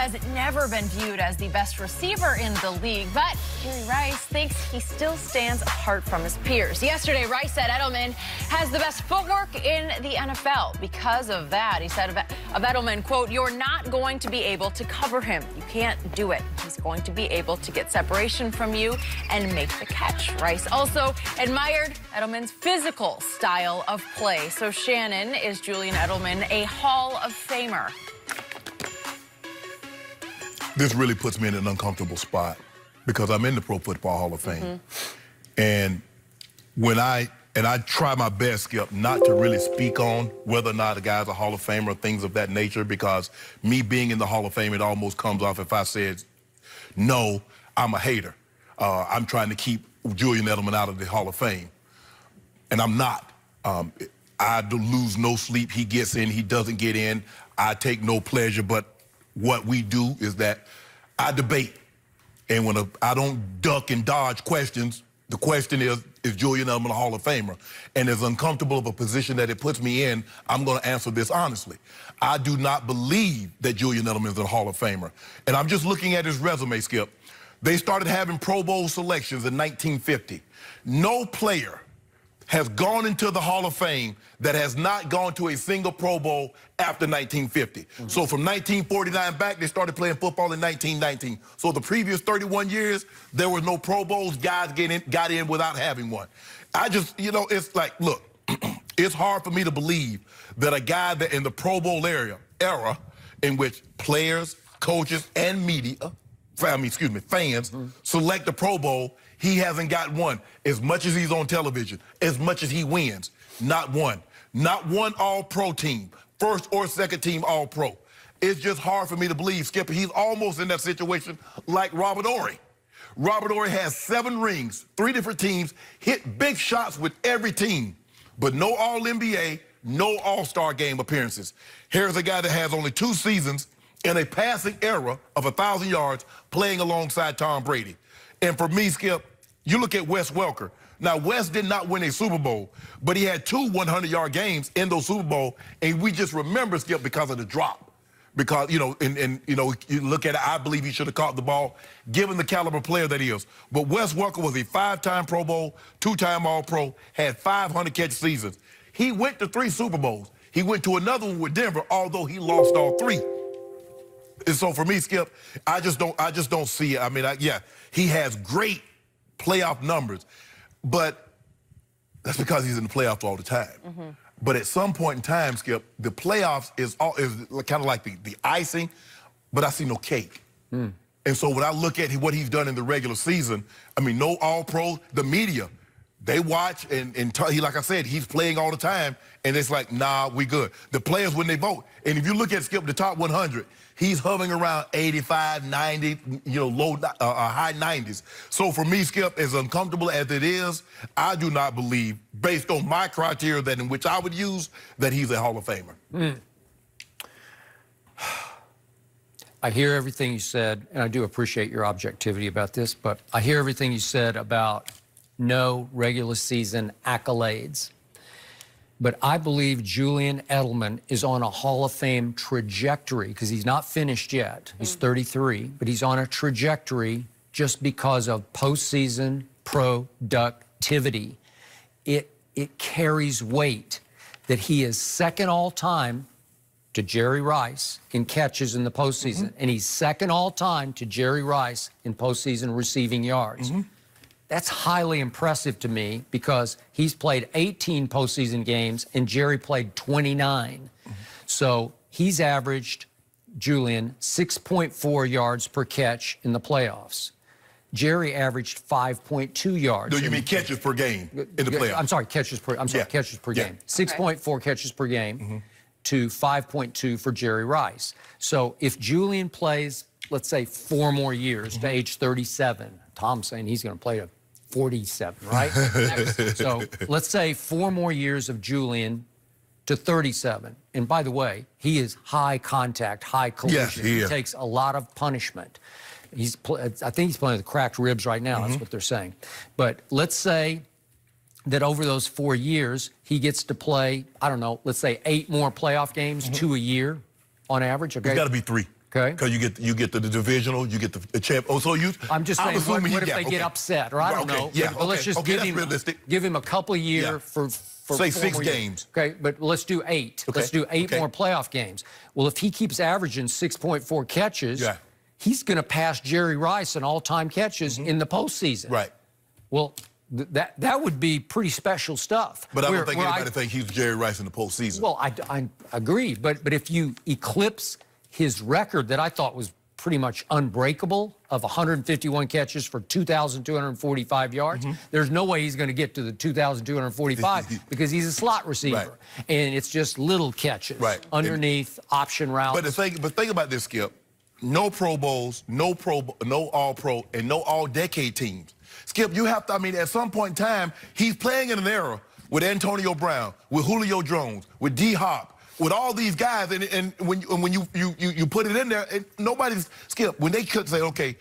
has never been viewed as the best receiver in the league, but Jerry Rice thinks he still stands apart from his peers. Yesterday, Rice said Edelman has the best footwork in the NFL. Because of that, he said of Edelman, quote, "You're not going to be able to cover him. You can't do it. He's going to be able to get separation from you and make the catch." Rice also admired Edelman's physical style of play. So Shannon, is Julian Edelman a Hall of Famer? This really puts me in an uncomfortable spot because I'm in the Pro Football Hall of Fame. And when I try my best, Skip, not to really speak on whether or not a guy's a Hall of Famer or things of that nature, because me being in the Hall of Fame, it almost comes off if I said, no, I'm a hater. I'm trying to keep Julian Edelman out of the Hall of Fame. And I'm not. I lose no sleep. He gets in, he doesn't get in. I take no pleasure, but what we do is that I debate. And when I don't duck and dodge questions, the question is Julian Edelman a Hall of Famer? And as uncomfortable of a position that it puts me in, I'm going to answer this honestly. I do not believe that Julian Edelman is a Hall of Famer. And I'm just looking at his resume, Skip. They started having Pro Bowl selections in 1950. No player has gone into the Hall of Fame that has not gone to a single Pro Bowl after 1950. So from 1949 back, they started playing football in 1919. So the previous 31 years, there were no Pro Bowls. Guys got in without having one. I just, you know, it's like, look, it's hard for me to believe that a guy that in the Pro Bowl era in which players, coaches, and media, fans select the Pro Bowl, he hasn't got one. As much as he's on television, as much as he wins, not one. Not one All-Pro team, first or second team All-Pro. It's just hard for me to believe, Skipper. He's almost in that situation like Robert Horry. Robert Horry has 7 rings, 3 different teams, hit big shots with every team, but no All-NBA, no All-Star game appearances. Here's a guy that has only 2 seasons in a passing era of 1,000 yards playing alongside Tom Brady. And for me, Skip, you look at Wes Welker. Now, Wes did not win a Super Bowl, but he had 2 100-yard games in those Super Bowls, and we just remember, Skip, because of the drop. Because, you know, you look at it, I believe he should have caught the ball, given the caliber player that he is. But Wes Welker was a 5-time Pro Bowl, 2-time All-Pro, had 500-catch seasons. He went to 3 Super Bowls. He went to another one with Denver, although he lost all 3. And so for me, Skip, I just don't see it. I mean, yeah, he has great playoff numbers, but that's because he's in the playoffs all the time. But at some point in time, Skip, the playoffs is kind of like the icing, but I see no cake. And so when I look at what he's done in the regular season, I mean, no All-Pro, the media, they watch, and like I said, he's playing all the time, and it's like, nah, we good. The players, when they vote, and if you look at, Skip, the top 100, he's hovering around 85, 90, you know, high 90s. So for me, Skip, as uncomfortable as it is, I do not believe, based on my criteria that in which I would use, that he's a Hall of Famer. I hear everything you said, and I do appreciate your objectivity about this, but I hear everything you said about no regular season accolades. But I believe Julian Edelman is on a Hall of Fame trajectory, because he's not finished yet. He's 33, but he's on a trajectory just because of postseason productivity. It carries weight that he is second all-time to Jerry Rice in catches in the postseason, and he's second all-time to Jerry Rice in postseason receiving yards. That's highly impressive to me, because he's played 18 postseason games and Jerry played 29. So he's averaged, Julian, 6.4 yards per catch in the playoffs. Jerry averaged 5.2 yards. No, you mean catches per game in the playoffs? I'm sorry, catches per game. 6.4 catches per game to 5.2 for Jerry Rice. So if Julian plays, let's say, 4 more years to age 37, Tom's saying he's going to play to 47, right? So let's say 4 more years of Julian to 37. And by the way, he is high contact, high collision. He takes a lot of punishment. I think he's playing with cracked ribs right now. That's what they're saying. But let's say that over those 4 years, he gets to play, I don't know, let's say 8 more playoff games, 2 a year on average. Okay? It's got to be 3. Okay. Because you get the divisional, you get the champ. Oh, so you. I'm just saying, what if they get upset, or I don't know. Yeah, but let's just give him a couple of years for say 6 games. Okay, but let's do 8. Okay. Let's do 8 more playoff games. Well, if he keeps averaging 6.4 catches, he's going to pass Jerry Rice in all-time catches in the postseason. Right. Well, that would be pretty special stuff. But I don't think anybody thinks he's Jerry Rice in the postseason. Well, I agree. But if you eclipse his record that I thought was pretty much unbreakable of 151 catches for 2,245 yards, there's no way he's going to get to the 2,245 because he's a slot receiver. And it's just little catches underneath option routes. But think about this, Skip. No Pro Bowls, no All-Pro, and no All-Decade teams. Skip, you have to, I mean, at some point in time, he's playing in an era with Antonio Brown, with Julio Jones, with D-Hop, with all these guys, and when you put it in there, and nobody's, Skip, when they could say, okay,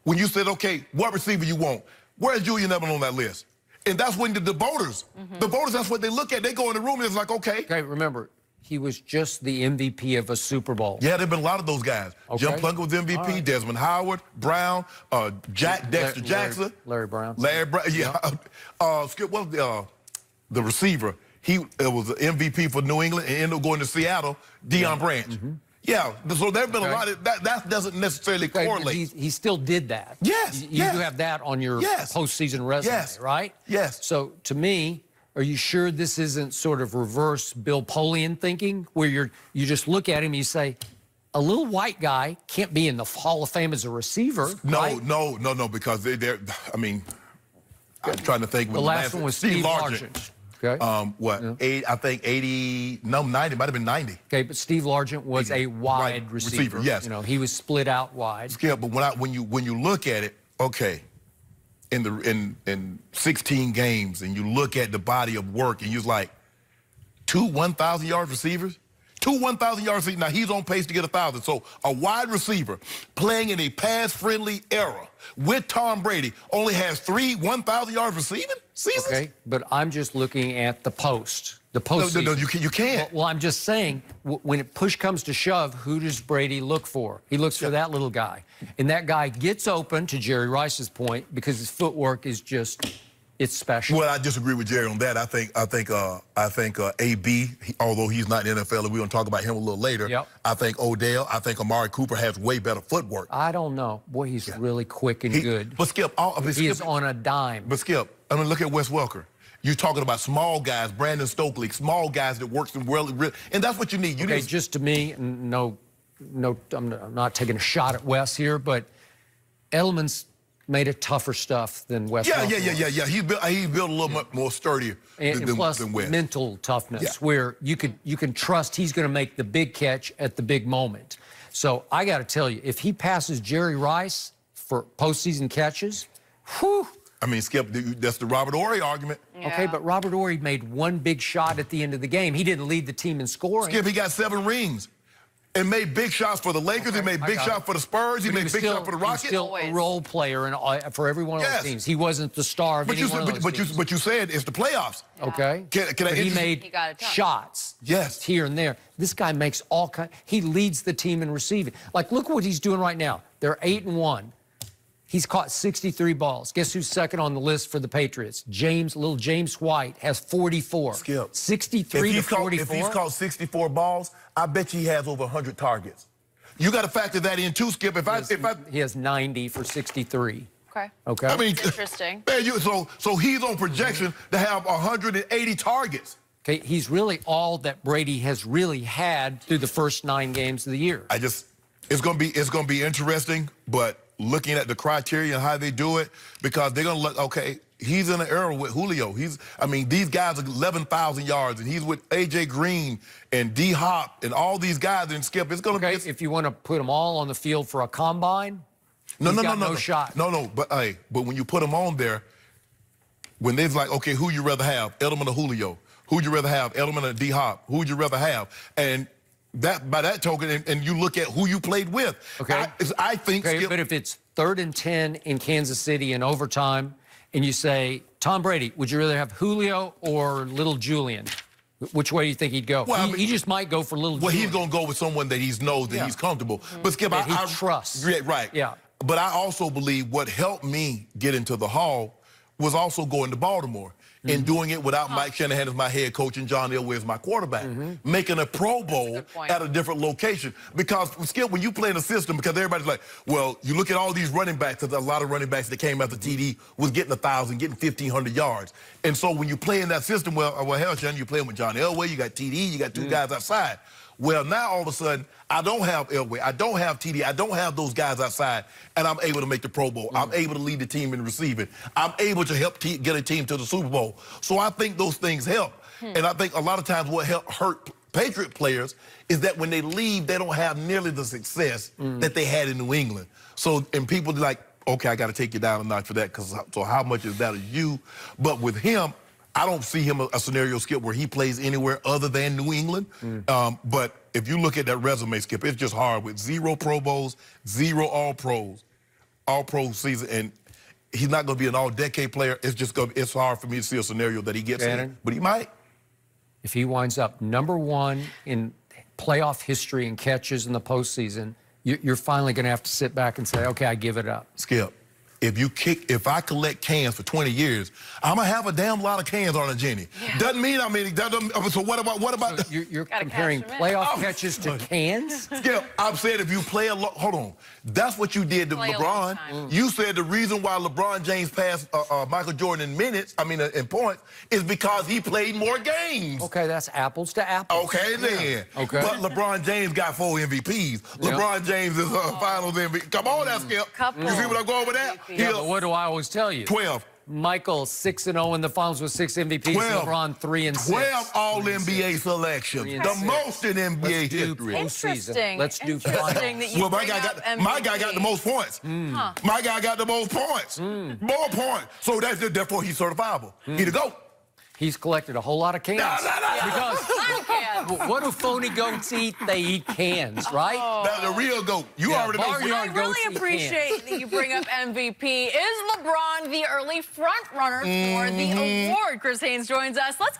when you said, okay, what receiver you want, where's Julian Edelman on that list? And that's when the voters, that's what they look at. They go in the room and it's like, okay. Okay, remember, he was just the MVP of a Super Bowl. Yeah, there have been a lot of those guys. Jim Plunkett was MVP, Desmond Howard, Brown, Dexter Jackson. Larry Brown. Yeah. Skip, what was the receiver? He was the MVP for New England and ended up going to Seattle, Deion Branch. Yeah, so there have been a lot of, that doesn't necessarily correlate. He still did that. Yes, You do have that on your postseason resume, right? Yes. So, to me, are you sure this isn't sort of reverse Bill Polian thinking, where you just look at him and you say, a little white guy can't be in the Hall of Fame as a receiver, right? No, because they're, I mean, I'm trying to think. The last one was Steve Largent. Okay. I think 80, no, 90, might have been 90. Okay, but Steve Largent was a wide receiver. Yes. You know, he was split out wide. Yeah, but when you look at it, okay, in 16 games, and you look at the body of work, and you're like, 2 1,000-yard receivers? 2 1,000-yard receivers. Now, he's on pace to get 1,000. So a wide receiver playing in a pass-friendly era with Tom Brady only has 3 1,000-yard receiving seasons? Okay, but I'm just looking at the post. The postseason. No, you can't. Well, I'm just saying, when push comes to shove, who does Brady look for? He looks for that little guy. And that guy gets open, to Jerry Rice's point, because his footwork is just, it's special. Well, I disagree with Jerry on that. I think AB, although he's not in the NFL, and we're going to talk about him a little later. Yep. I think Odell, I think Amari Cooper has way better footwork. I don't know. Boy, he's really quick and good. But Skip, he is on a dime. But Skip, I mean, look at Wes Welker. You're talking about small guys, Brandon Stokely, small guys that works in really, and that's what you need. Okay, just to me, no, I'm not taking a shot at Wes here, but Edelman's made it tougher stuff than Wes. Yeah. He built a little more sturdier than Wes. Mental toughness, where you can trust he's going to make the big catch at the big moment. So I got to tell you, if he passes Jerry Rice for postseason catches, whew. I mean, Skip, that's the Robert Horry argument. Yeah. Okay, but Robert Horry made one big shot at the end of the game. He didn't lead the team in scoring. Skip, he got 7 rings and made big shots for the Lakers. He made big shots for the Spurs. He made big shots for the Rockets. He's still a role player for every one of those teams. He wasn't the star of any one of those teams. But you said it's the playoffs. Yeah. Okay. He made shots. Yes. Here and there. This guy makes all kinds. He leads the team in receiving. Like, look what he's doing right now. They're 8-1. He's caught 63 balls. Guess who's second on the list for the Patriots? Little James White has 44. Skip. 63 to 44. If he's caught 64 balls, I bet you he has over 100 targets. You got to factor that in too, Skip. He has 90 for 63. Okay. I mean, interesting. Man, so he's on projection to have 180 targets. Okay, he's really all that Brady has really had through the first 9 games of the year. It's gonna be interesting, but looking at the criteria and how they do it, because they're gonna look, okay, he's in an era with Julio. These guys are 11,000 yards, and he's with A.J. Green and D-Hop and all these guys, and Skip, it's gonna be... Okay, if you want to put them all on the field for a combine, no shot. No, but when you put them on there, when they're like, okay, who you rather have, Edelman or Julio? Who'd you rather have, Edelman or D-Hop? Who'd you rather have? And by that token, and you look at who you played with. Okay. I think. Okay, but if it's 3rd and 10 in Kansas City in overtime, and you say, Tom Brady, would you rather have Julio or little Julian? Which way do you think he'd go? Well, He just might go for Little Well, Junior. he's going to go with someone that he knows that he's comfortable. But Skip, That he I trusts. Yeah, right. Yeah. But I also believe what helped me get into the Hall was also going to Baltimore and doing it without Mike Shanahan as my head coach and John Elway as my quarterback, making a Pro Bowl at a different location. Because, Skip, when you play in a system, because everybody's like, well, you look at all these running backs, because a lot of running backs that came after TD was getting 1,000, getting 1,500 yards. And so when you play in that system, well, hell, John, you're playing with John Elway, you got TD, you got two guys outside. Well, now all of a sudden, I don't have Elway, I don't have TD, I don't have those guys outside, and I'm able to make the Pro Bowl. I'm able to lead the team in receiving. I'm able to help get a team to the Super Bowl. So I think those things help. And I think a lot of times what hurt Patriot players is that when they leave, they don't have nearly the success that they had in New England. So, and people are like, okay, I got to take you down a notch for that, because so how much is that of you? But with him, I don't see him a scenario, Skip, where he plays anywhere other than New England. But if you look at that resume, Skip, it's just hard with 0 Pro Bowls, 0 All-Pro season, and he's not going to be an all-decade player. It's hard for me to see a scenario that he gets in, but he might. If he winds up #1 in playoff history in catches in the postseason, you're finally going to have to sit back and say, okay, I give it up. Skip, if I collect cans for 20 years, I'm going to have a damn lot of cans on a Jenny. Doesn't mean, so what about... So you're comparing playoff catches to cans? Skip, I'm saying if you play hold on. That's what you did to LeBron. You said the reason why LeBron James passed Michael Jordan in minutes, in points, is because he played more games. Okay, that's apples to apples. Okay, then. Okay. But LeBron James got 4 MVPs. LeBron James is Finals MVP. Come on now, Skip. You see what I'm going with that? Yeah, but what do I always tell you? 12. Michael 6-0 in the finals with 6 MVPs. 12. LeBron 3-6. 12 All-NBA selections. The most in NBA history. Interesting. Let's do Interesting that you well, my guy got the most points. My guy got the most points. More points. So therefore he's certifiable. He the GOAT. He's collected a whole lot of cans. Because what do phony goats eat? They eat cans, right? That's the real GOAT. You already know. I really appreciate that you bring up MVP. Is LeBron the early front runner for the award? Chris Haynes joins us. Let's